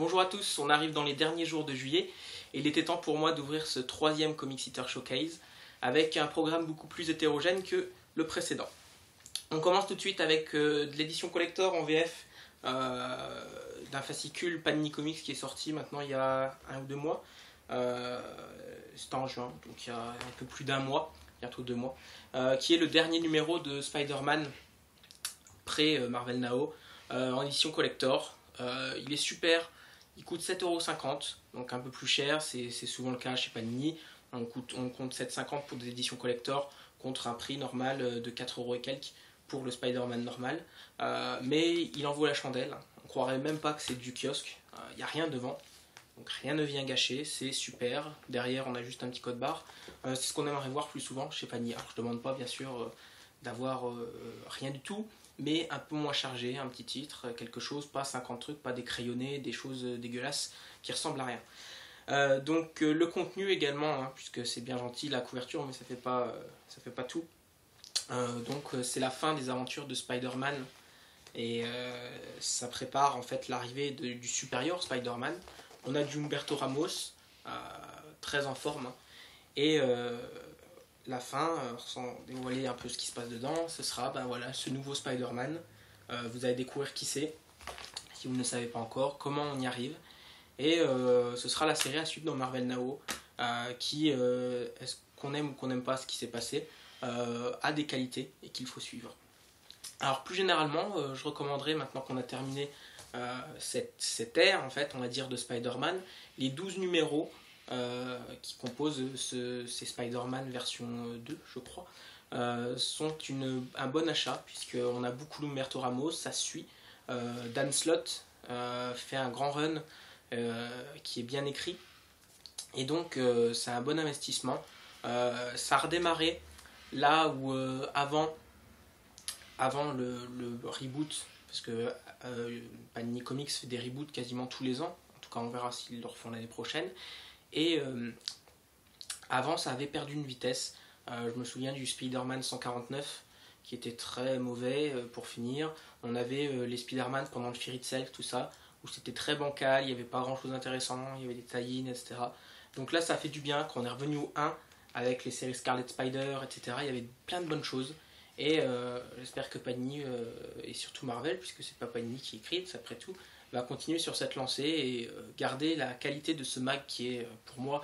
Bonjour à tous, on arrive dans les derniers jours de juillet et il était temps pour moi d'ouvrir ce troisième Comics Eater Showcase avec un programme beaucoup plus hétérogène que le précédent. On commence tout de suite avec de l'édition collector en VF d'un fascicule Panini Comics qui est sorti maintenant il y a 1 ou 2 mois. C'était en juin, donc il y a un peu plus d'1 mois, bientôt 2 mois, qui est le dernier numéro de Spider-Man pré-Marvel Now en édition collector. Il est super, il coûte 7,50 €, donc un peu plus cher, c'est souvent le cas chez Panini. On compte 7,50 € pour des éditions collector contre un prix normal de 4 € et quelques pour le Spider-Man normal. Mais il en vaut la chandelle, on croirait même pas que c'est du kiosque, il n'y a rien devant. Donc rien ne vient gâcher, c'est super. Derrière on a juste un petit code barre. C'est ce qu'on aimerait voir plus souvent chez Panini. Alors je ne demande pas bien sûr d'avoir rien du tout, mais un peu moins chargé, un petit titre, quelque chose, pas 50 trucs, pas des crayonnés, des choses dégueulasses qui ressemblent à rien. Donc le contenu également, hein, puisque c'est bien gentil la couverture, mais ça fait pas tout. Donc c'est la fin des aventures de Spider-Man et ça prépare en fait l'arrivée du supérieur Spider-Man. On a du Humberto Ramos, très en forme, hein, et la fin, sans dévoiler un peu ce qui se passe dedans, ce sera voilà, ce nouveau Spider-Man. Vous allez découvrir qui c'est, si vous ne le savez pas encore, comment on y arrive. Et ce sera la série à suivre dans Marvel Now, qui, est-ce qu'on aime ou qu'on n'aime pas ce qui s'est passé, a des qualités et qu'il faut suivre. Alors plus généralement, je recommanderais, maintenant qu'on a terminé cette ère, en fait, on va dire, de Spider-Man, les 12 numéros qui composent ces Spider-Man version 2, je crois, sont un bon achat, puisqu'on a beaucoup d'Humberto Ramos, ça suit. Dan Slott fait un grand run qui est bien écrit, et donc c'est un bon investissement. Ça a redémarré là où avant le reboot, parce que Panini Comics fait des reboots quasiment tous les ans, en tout cas on verra s'ils le refont l'année prochaine. Et avant ça avait perdu une vitesse. Je me souviens du Spider-Man 149 qui était très mauvais pour finir. On avait les Spider-Man pendant le Fear Itself, tout ça, où c'était très bancal, il n'y avait pas grand chose d'intéressant, il y avait des tie-in, etc. Donc là ça fait du bien quand on est revenu au 1 avec les séries Scarlet Spider, etc. Il y avait plein de bonnes choses. Et j'espère que Panini, et surtout Marvel, puisque c'est pas Panini qui écrit, après tout, va continuer sur cette lancée et garder la qualité de ce mag qui est pour moi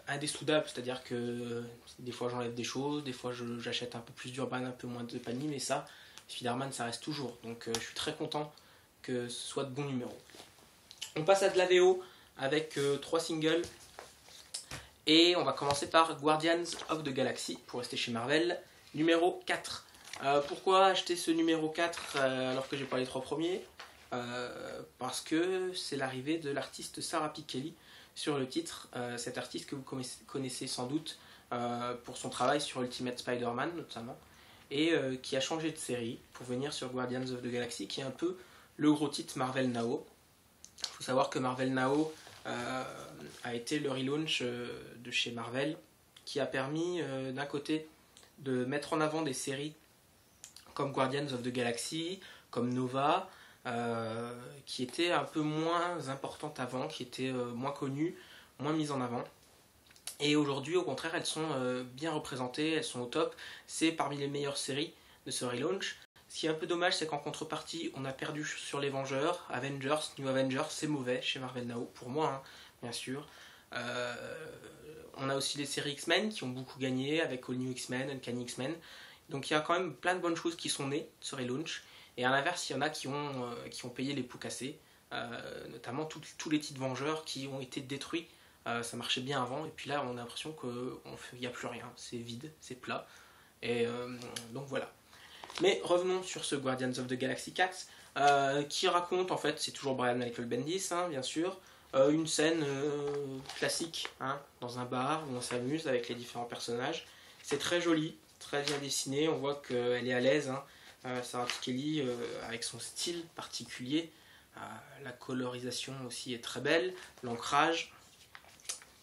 indestructible. C'est-à-dire que des fois j'enlève des choses, des fois j'achète un peu plus d'Urban, un peu moins de Panini, mais ça, Spider-Man ça reste toujours. Donc je suis très content que ce soit de bons numéros. On passe à de la VO avec 3 singles. Et on va commencer par Guardians of the Galaxy, pour rester chez Marvel, numéro 4. Pourquoi acheter ce numéro 4 alors que j'ai pas les 3 premiers? Parce que c'est l'arrivée de l'artiste Sarah Pichelli sur le titre. Cet artiste que vous connaissez sans doute pour son travail sur Ultimate Spider-Man notamment, et qui a changé de série pour venir sur Guardians of the Galaxy, qui est un peu le gros titre Marvel Now. Il faut savoir que Marvel Now a été le relaunch de chez Marvel, qui a permis d'un côté de mettre en avant des séries comme Guardians of the Galaxy, comme Nova, qui étaient un peu moins importantes avant, qui étaient moins connues, moins mises en avant. Et aujourd'hui, au contraire, elles sont bien représentées, elles sont au top. C'est parmi les meilleures séries de ce relaunch. Ce qui est un peu dommage, c'est qu'en contrepartie, on a perdu sur les Vengeurs, New Avengers, c'est mauvais chez Marvel Now, pour moi, hein, bien sûr. On a aussi les séries X-Men qui ont beaucoup gagné avec All New X-Men, Uncanny X-Men. Donc il y a quand même plein de bonnes choses qui sont nées de ce relaunch. Et à l'inverse, il y en a qui ont payé les pots cassés, notamment tous les titres Vengeurs qui ont été détruits. Ça marchait bien avant, et puis là on a l'impression qu'il n'y a plus rien, c'est vide, c'est plat. Et donc voilà. Mais revenons sur ce Guardians of the Galaxy 4, qui raconte, en fait, c'est toujours Brian Michael Bendis, hein, bien sûr, une scène classique, hein, dans un bar où on s'amuse avec les différents personnages. C'est très joli, très bien dessiné, on voit qu'elle est à l'aise, hein, Sarah Pichelli, avec son style particulier. La colorisation aussi est très belle, l'ancrage.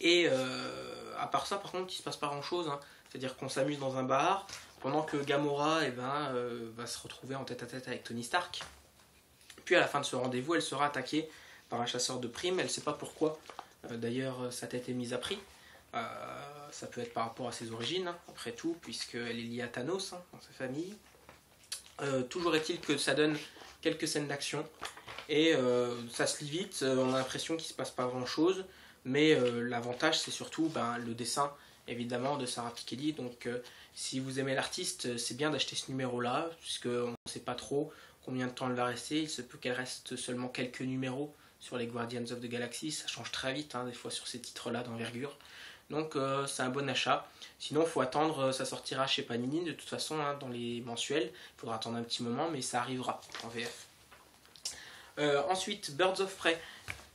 Et à part ça, par contre, il ne se passe pas grand chose, hein. C'est-à-dire qu'on s'amuse dans un bar, pendant que Gamora va se retrouver en tête-à-tête avec Tony Stark. Puis à la fin de ce rendez-vous, elle sera attaquée par un chasseur de primes. Elle ne sait pas pourquoi, d'ailleurs sa tête est mise à prix. Ça peut être par rapport à ses origines, hein, après tout, puisqu'elle est liée à Thanos, hein, dans sa famille. Toujours est-il que ça donne quelques scènes d'action, et ça se lit vite, on a l'impression qu'il ne se passe pas grand-chose, mais l'avantage c'est surtout le dessin, évidemment, de Sarah Piketty. Donc si vous aimez l'artiste, c'est bien d'acheter ce numéro-là, puisqu'on ne sait pas trop combien de temps elle va rester. Il se peut qu'elle reste seulement quelques numéros sur les Guardians of the Galaxy, ça change très vite, hein, des fois sur ces titres-là d'envergure. Donc c'est un bon achat. Sinon, il faut attendre, ça sortira chez Panini de toute façon, hein, dans les mensuels. Il faudra attendre un petit moment, mais ça arrivera en VF. Ensuite, Birds of Prey.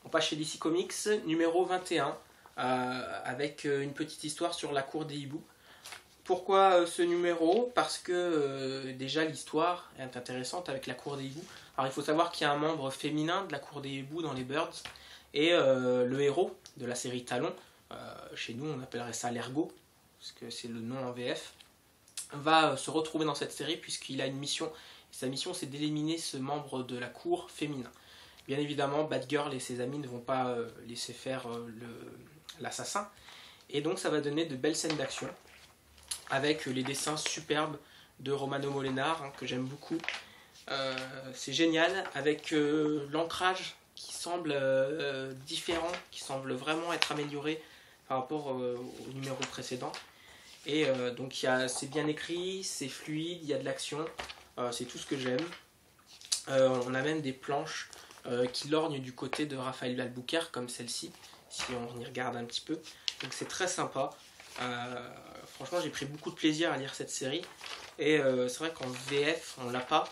On passe chez DC Comics, numéro 21, avec une petite histoire sur la cour des hiboux. Pourquoi ce numéro? Parce que déjà l'histoire est intéressante avec la cour des hiboux. Alors il faut savoir qu'il y a un membre féminin de la cour des hiboux dans les Birds, et le héros de la série Talon, chez nous on appellerait ça l'Ergot, parce que c'est le nom en VF, va se retrouver dans cette série puisqu'il a une mission, et sa mission c'est d'éliminer ce membre de la cour féminin. Bien évidemment, Batgirl et ses amis ne vont pas laisser faire l'assassin, et donc ça va donner de belles scènes d'action, avec les dessins superbes de Romano Molenar, hein, que j'aime beaucoup. C'est génial, avec l'ancrage qui semble différent, qui semble vraiment être amélioré par rapport au numéro précédent. Et donc c'est bien écrit, c'est fluide, il y a de l'action, c'est tout ce que j'aime. On a même des planches qui lorgnent du côté de Raphaël Albuquerque, comme celle-ci, si on y regarde un petit peu. Donc c'est très sympa. Franchement, j'ai pris beaucoup de plaisir à lire cette série. Et c'est vrai qu'en VF, on l'a pas.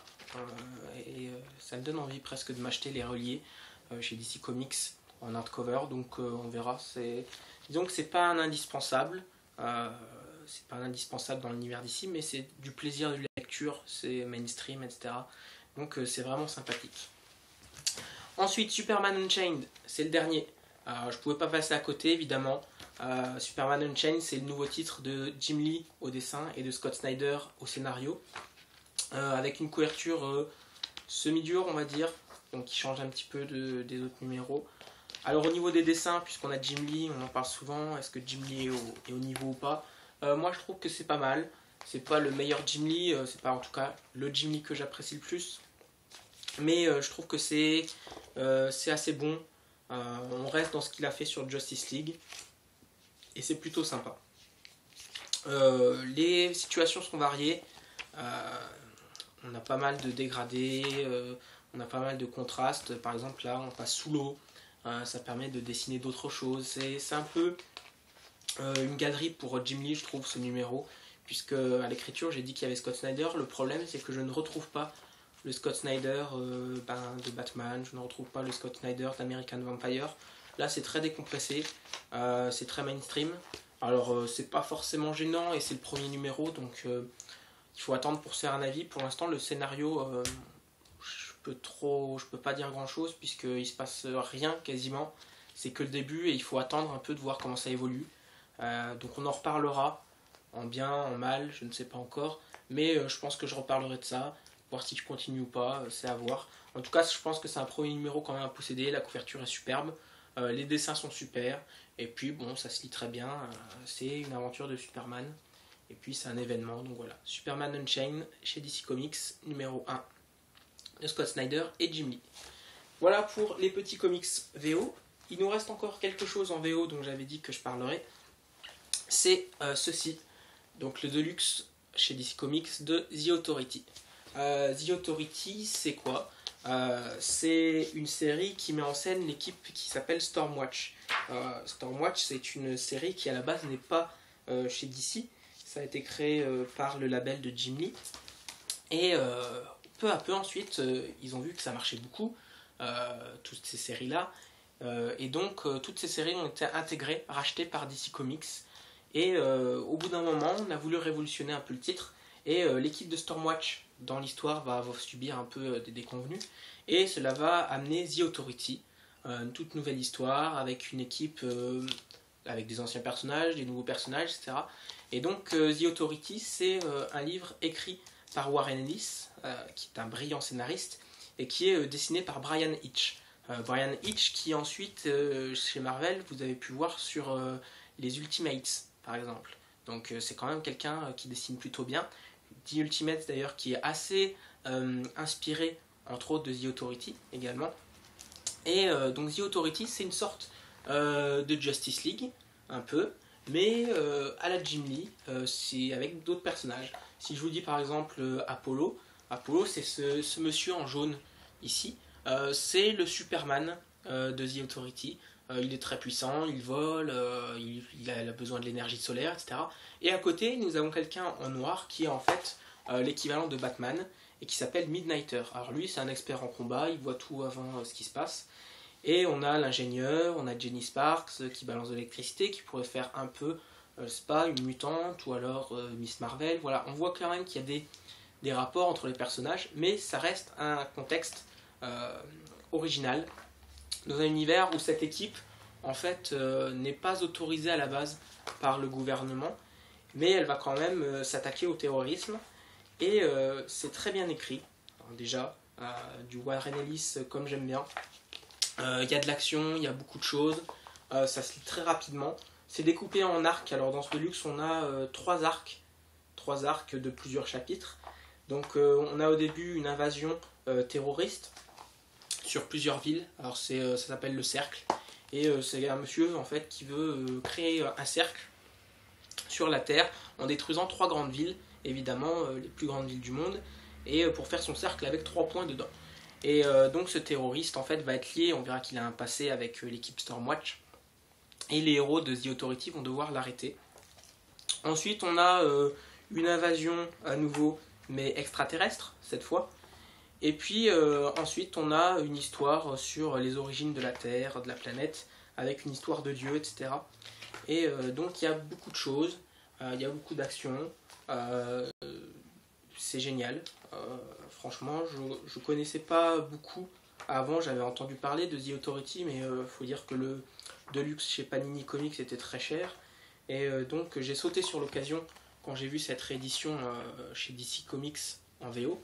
Et ça me donne envie presque de m'acheter les reliés chez DC Comics en hardcover. Donc on verra. Disons que c'est pas un indispensable. C'est pas un indispensable dans l'univers d'ici, mais c'est du plaisir de lecture. C'est mainstream, etc. Donc c'est vraiment sympathique. Ensuite, Superman Unchained, c'est le dernier. Je pouvais pas passer à côté, évidemment. Superman Unchained, c'est le nouveau titre de Jim Lee au dessin et de Scott Snyder au scénario, avec une couverture semi-dure, on va dire, donc qui change un petit peu des autres numéros. Alors au niveau des dessins, puisqu'on a Jim Lee, on en parle souvent, est-ce que Jim Lee est au niveau ou pas? Moi je trouve que c'est pas mal. C'est pas le meilleur Jim Lee, c'est pas en tout cas le Jim Lee que j'apprécie le plus, mais je trouve que c'est assez bon. On reste dans ce qu'il a fait sur Justice League, et c'est plutôt sympa. Les situations sont variées. On a pas mal de dégradés, on a pas mal de contrastes. Par exemple là on passe sous l'eau, ça permet de dessiner d'autres choses. C'est un peu une galerie pour Jim Lee, je trouve, ce numéro, puisque à l'écriture j'ai dit qu'il y avait Scott Snyder. Le problème c'est que je ne retrouve pas le Scott Snyder de Batman, je ne retrouve pas le Scott Snyder d'American Vampire. Là c'est très décompressé, c'est très mainstream. Alors c'est pas forcément gênant et c'est le premier numéro, donc il faut attendre pour se faire un avis. Pour l'instant le scénario, je peux pas dire grand chose puisqu'il se passe rien quasiment. C'est que le début et il faut attendre un peu de voir comment ça évolue. Donc on en reparlera, en bien, en mal, je ne sais pas encore. Mais je pense que je reparlerai de ça, voir si je continue ou pas, c'est à voir. En tout cas je pense que c'est un premier numéro quand même à posséder, la couverture est superbe. Les dessins sont super, et puis bon, ça se lit très bien, c'est une aventure de Superman, et puis c'est un événement, donc voilà. Superman Unchained chez DC Comics, numéro 1, de Scott Snyder et Jim Lee. Voilà pour les petits comics VO. Il nous reste encore quelque chose en VO dont j'avais dit que je parlerais, c'est ceci, donc le Deluxe chez DC Comics de The Authority. The Authority, c'est quoi? C'est une série qui met en scène l'équipe qui s'appelle Stormwatch. Stormwatch, c'est une série qui à la base n'est pas chez DC. Ça a été créé par le label de Jim Lee. Et peu à peu ensuite, ils ont vu que ça marchait beaucoup, toutes ces séries-là. Et donc, toutes ces séries ont été intégrées, rachetées par DC Comics. Et au bout d'un moment, on a voulu révolutionner un peu le titre. Et l'équipe de Stormwatch dans l'histoire va subir un peu des déconvenues, et cela va amener The Authority, une toute nouvelle histoire avec une équipe avec des anciens personnages, des nouveaux personnages, etc. Et donc The Authority, c'est un livre écrit par Warren Ellis, qui est un brillant scénariste, et qui est dessiné par Brian Hitch. Brian Hitch, qui ensuite, chez Marvel, vous avez pu voir sur les Ultimates, par exemple. Donc c'est quand même quelqu'un qui dessine plutôt bien. The Ultimates, d'ailleurs, qui est assez inspiré, entre autres, de The Authority, également. Et donc The Authority, c'est une sorte de Justice League, un peu, mais à la Jim Lee, c'est avec d'autres personnages. Si je vous dis par exemple Apollo, c'est ce monsieur en jaune ici, c'est le Superman de The Authority. Il est très puissant, il vole, il a besoin de l'énergie solaire, etc. Et à côté, nous avons quelqu'un en noir qui est en fait l'équivalent de Batman et qui s'appelle Midnighter. Alors lui, c'est un expert en combat, il voit tout avant ce qui se passe. Et on a l'ingénieur, on a Jenny Sparks qui balance de l'électricité, qui pourrait faire un peu, c'est pas, une mutante, ou alors Miss Marvel. Voilà, on voit quand même qu'il y a des rapports entre les personnages, mais ça reste un contexte original, dans un univers où cette équipe, en fait, n'est pas autorisée à la base par le gouvernement, mais elle va quand même s'attaquer au terrorisme, et c'est très bien écrit. Alors déjà, du Warren Ellis comme j'aime bien. Il y a de l'action, il y a beaucoup de choses, ça se lit très rapidement. C'est découpé en arcs, alors dans ce Deluxe on a 3 arcs de plusieurs chapitres. Donc on a au début une invasion terroriste sur plusieurs villes, alors ça s'appelle le cercle, et c'est un monsieur en fait qui veut créer un cercle sur la Terre en détruisant 3 grandes villes, évidemment les plus grandes villes du monde, et pour faire son cercle avec 3 points dedans. Et donc ce terroriste en fait va être lié, on verra qu'il a un passé avec l'équipe Stormwatch, et les héros de The Authority vont devoir l'arrêter. Ensuite on a une invasion à nouveau, mais extraterrestre cette fois, et puis ensuite on a une histoire sur les origines de la Terre, de la planète, avec une histoire de Dieu, etc. Et donc il y a beaucoup de choses, il y a beaucoup d'actions, c'est génial. Franchement, je connaissais pas beaucoup. Avant, j'avais entendu parler de The Authority, mais faut dire que le Deluxe chez Panini Comics était très cher. Et donc, j'ai sauté sur l'occasion quand j'ai vu cette réédition chez DC Comics en VO.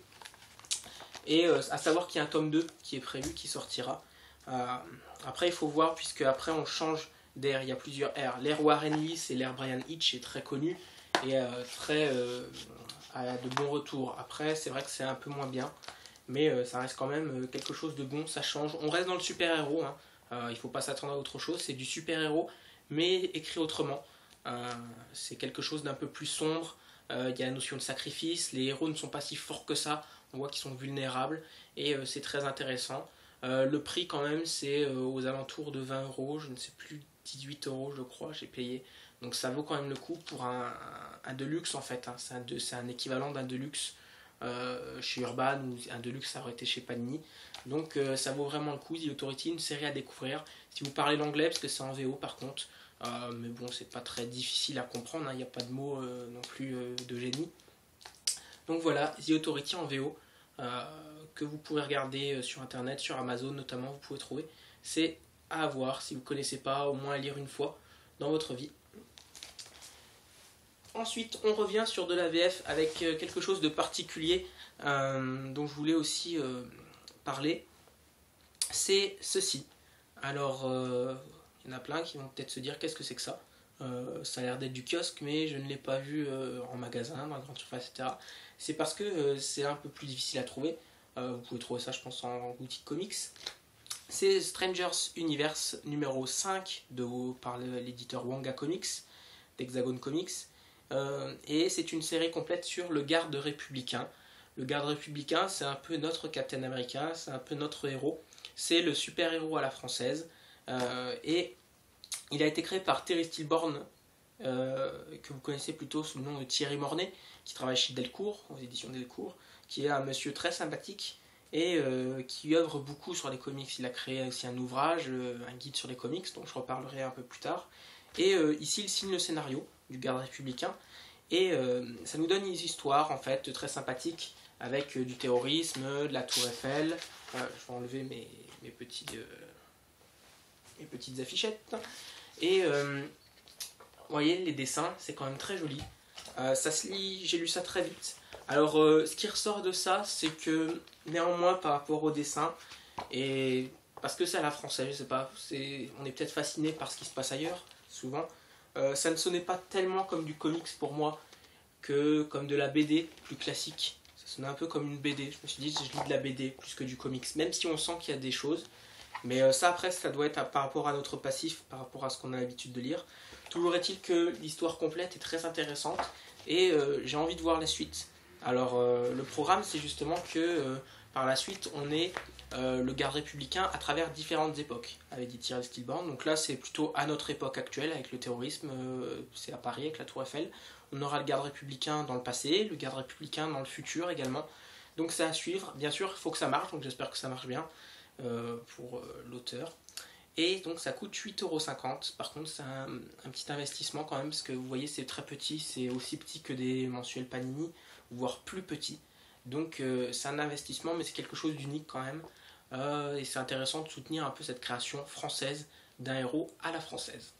Et à savoir qu'il y a un tome 2 qui est prévu, qui sortira. Après, il faut voir, puisque après, on change d'ère. Il y a plusieurs ères. L'ère Warren Ellis et l'ère Brian Hitch est très connue et très à de bons retours. Après, c'est vrai que c'est un peu moins bien, mais ça reste quand même quelque chose de bon, ça change. On reste dans le super-héros, hein. Il ne faut pas s'attendre à autre chose, c'est du super-héros, mais écrit autrement. C'est quelque chose d'un peu plus sombre, il y a la notion de sacrifice, les héros ne sont pas si forts que ça, on voit qu'ils sont vulnérables, et c'est très intéressant. Le prix quand même, c'est aux alentours de 20 euros, je ne sais plus, 18 euros je crois, j'ai payé. Donc ça vaut quand même le coup pour un Deluxe en fait, hein. C'est un équivalent d'un Deluxe chez Urban, ou un Deluxe ça aurait été chez Panini. Donc ça vaut vraiment le coup. The Authority, une série à découvrir. Si vous parlez l'anglais, parce que c'est en VO par contre, mais bon, c'est pas très difficile à comprendre, hein. Il n'y a pas de mots non plus de génie. Donc voilà, The Authority en VO, que vous pouvez regarder sur internet, sur Amazon notamment, vous pouvez trouver. C'est à avoir, si vous ne connaissez pas, au moins à lire une fois dans votre vie. Ensuite, on revient sur de la VF avec quelque chose de particulier dont je voulais aussi parler. C'est ceci. Alors, il y en a plein qui vont peut-être se dire qu'est-ce que c'est que ça. Ça a l'air d'être du kiosque, mais je ne l'ai pas vu en magasin, dans la grande surface, etc. C'est parce que c'est un peu plus difficile à trouver. Vous pouvez trouver ça, je pense, en boutique comics. C'est Strangers Universe numéro 5 par l'éditeur Wanga Comics, d'Hexagon Comics. Et c'est une série complète sur le garde républicain. Le garde républicain, c'est un peu notre Captain America, c'est un peu notre héros. C'est le super-héros à la française. Et il a été créé par Terry Stillborn, que vous connaissez plutôt sous le nom de Thierry Mornay, qui travaille chez Delcourt, aux éditions Delcourt, qui est un monsieur très sympathique et qui œuvre beaucoup sur les comics. Il a créé aussi un ouvrage, un guide sur les comics, dont je reparlerai un peu plus tard. Et ici, il signe le scénario du garde républicain. Et ça nous donne une histoire en fait très sympathique avec du terrorisme, de la Tour Eiffel. Je vais enlever mes petites affichettes. Et vous voyez, les dessins, c'est quand même très joli. Ça se lit, j'ai lu ça très vite. Alors, ce qui ressort de ça, c'est que néanmoins, par rapport au dessin, et parce que c'est à la française, je sais pas, on est peut-être fasciné par ce qui se passe ailleurs, souvent. Ça ne sonnait pas tellement comme du comics pour moi que comme de la BD plus classique. Ça sonnait un peu comme une BD. Je me suis dit, je lis de la BD plus que du comics, même si on sent qu'il y a des choses. Mais ça, après, ça doit être par rapport à notre passif, par rapport à ce qu'on a l'habitude de lire. Toujours est-il que l'histoire complète est très intéressante et j'ai envie de voir la suite. Alors, le programme, c'est justement que par la suite, on est le garde républicain à travers différentes époques, avait dit Thierry Stilborn. Donc là, c'est plutôt à notre époque actuelle, avec le terrorisme, c'est à Paris, avec la Tour Eiffel. On aura le garde républicain dans le passé, le garde républicain dans le futur également. Donc c'est à suivre. Bien sûr, il faut que ça marche, donc j'espère que ça marche bien pour l'auteur. Et donc ça coûte 8,50 €. Par contre, c'est un petit investissement quand même, parce que vous voyez, c'est très petit, c'est aussi petit que des mensuels Panini, voire plus petit. Donc c'est un investissement, mais c'est quelque chose d'unique quand même. Et c'est intéressant de soutenir un peu cette création française d'un héros à la française.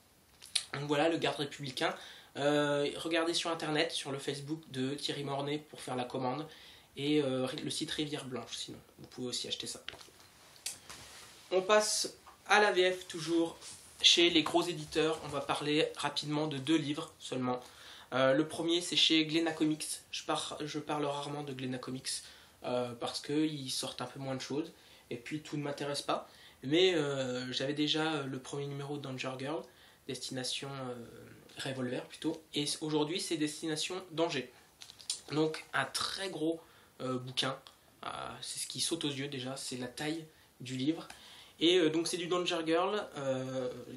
Donc voilà, le garde républicain. Regardez sur internet, sur le Facebook de Thierry Mornay pour faire la commande. Et le site Rivière Blanche, sinon. Vous pouvez aussi acheter ça. On passe à la VF toujours chez les gros éditeurs. On va parler rapidement de 2 livres seulement. Le premier, c'est chez Glénat Comics. Je parle rarement de Glénat Comics parce qu'ils sortent un peu moins de choses. Et puis tout ne m'intéresse pas. Mais j'avais déjà le premier numéro de Danger Girl, Destination Revolver plutôt. Et aujourd'hui, c'est Destination Danger. Donc un très gros bouquin. C'est ce qui saute aux yeux déjà, c'est la taille du livre. Et donc c'est du Danger Girl,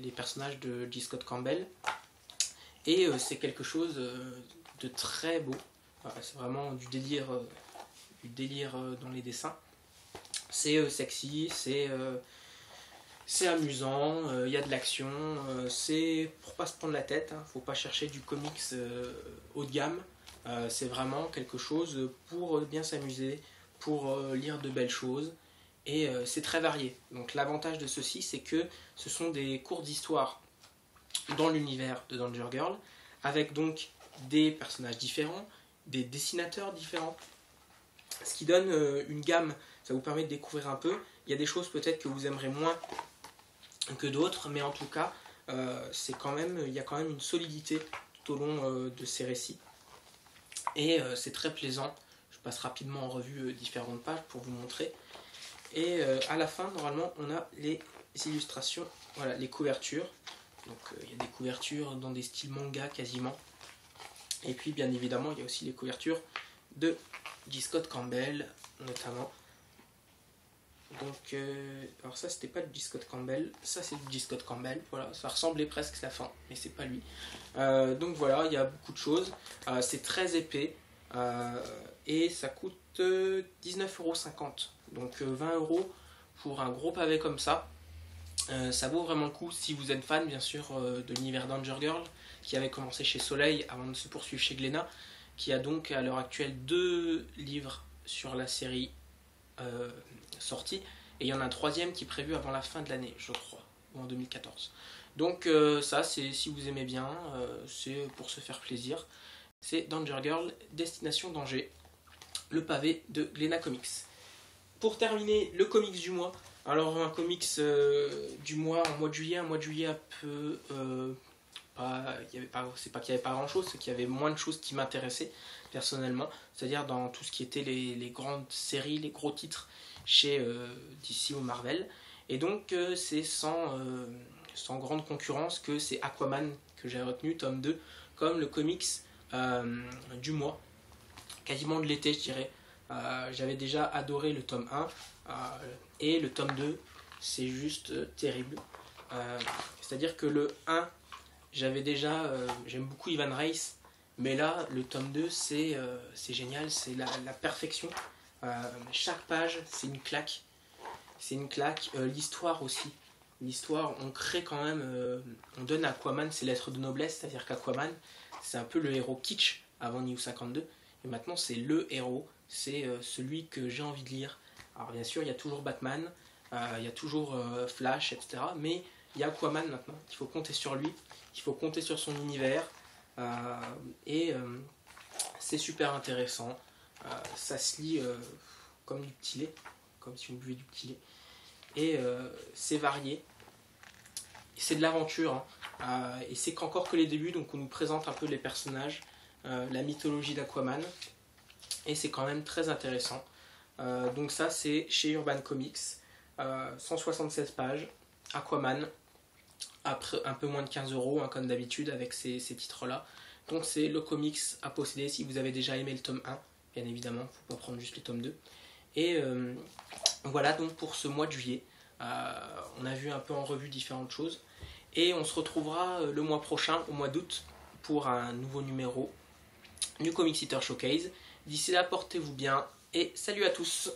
les personnages de G. Scott Campbell. Et c'est quelque chose de très beau. C'est vraiment du délire dans les dessins. C'est sexy, c'est amusant, il y a de l'action. C'est pour pas se prendre la tête, hein, faut pas chercher du comics haut de gamme. C'est vraiment quelque chose pour bien s'amuser, pour lire de belles choses. Et c'est très varié. Donc l'avantage de ceci, c'est que ce sont des cours d'histoire dans l'univers de Danger Girl, avec donc des personnages différents, des dessinateurs différents, ce qui donne une gamme. Ça vous permet de découvrir un peu. Il y a des choses peut-être que vous aimerez moins que d'autres, mais en tout cas, il y a quand même une solidité tout au long de ces récits. Et c'est très plaisant. Je passe rapidement en revue différentes pages pour vous montrer. Et à la fin, normalement, on a les illustrations, voilà, les couvertures. Donc il y a des couvertures dans des styles manga quasiment. Et puis bien évidemment, il y a aussi les couvertures de G. Scott Campbell, notamment. Donc, alors ça, c'était pas du G. Scott Campbell, ça c'est du G. Scott Campbell. Voilà, ça ressemblait presque à la fin, mais c'est pas lui. Donc voilà, il y a beaucoup de choses. C'est très épais et ça coûte 19,50 €. Donc 20 € pour un gros pavé comme ça. Ça vaut vraiment le coup si vous êtes fan, bien sûr, de l'univers Danger Girl, qui avait commencé chez Soleil avant de se poursuivre chez Glénat, qui a donc à l'heure actuelle 2 livres sur la série sortie, et il y en a un 3e qui est prévu avant la fin de l'année, je crois, ou en 2014. Donc ça, c'est si vous aimez bien, c'est pour se faire plaisir. C'est Danger Girl, Destination Danger, le pavé de Glénat Comics. Pour terminer, le comics du mois. Alors un comics du mois, en mois de juillet, un peu... c'est pas qu'il n'y avait pas grand chose, c'est qu'il y avait moins de choses qui m'intéressaient personnellement, c'est-à-dire dans tout ce qui était les grandes séries, les gros titres chez DC ou Marvel. Et donc c'est sans grande concurrence que c'est Aquaman que j'ai retenu, tome 2, comme le comics du mois, quasiment de l'été je dirais. J'avais déjà adoré le tome 1 et le tome 2 c'est juste terrible. C'est-à-dire que le 1, j'aime beaucoup Ivan Reis, mais là le tome 2 c'est génial, c'est la perfection. Chaque page c'est une claque, l'histoire aussi. L'histoire, on crée quand même, on donne à Aquaman ses lettres de noblesse, c'est-à-dire qu'Aquaman c'est un peu le héros kitsch avant New 52, et maintenant c'est le héros, c'est celui que j'ai envie de lire. Alors bien sûr il y a toujours Batman, il y a toujours Flash, etc. Mais il y a Aquaman maintenant, il faut compter sur lui, il faut compter sur son univers, et c'est super intéressant. Ça se lit comme du petit lait, comme si on buvait du petit lait. et c'est varié. C'est de l'aventure, hein. Et c'est qu'encore que les débuts, donc on nous présente un peu les personnages, la mythologie d'Aquaman, et c'est quand même très intéressant. Donc ça c'est chez Urban Comics, 176 pages, Aquaman, après un peu moins de 15 €, hein, comme d'habitude avec ces titres-là. Donc c'est le comics à posséder si vous avez déjà aimé le tome 1, bien évidemment, il ne faut pas prendre juste le tome 2. Et voilà donc pour ce mois de juillet. On a vu un peu en revue différentes choses. Et on se retrouvera le mois prochain, au mois d'août, pour un nouveau numéro du Comic Eater Showcase. D'ici là, portez-vous bien et salut à tous!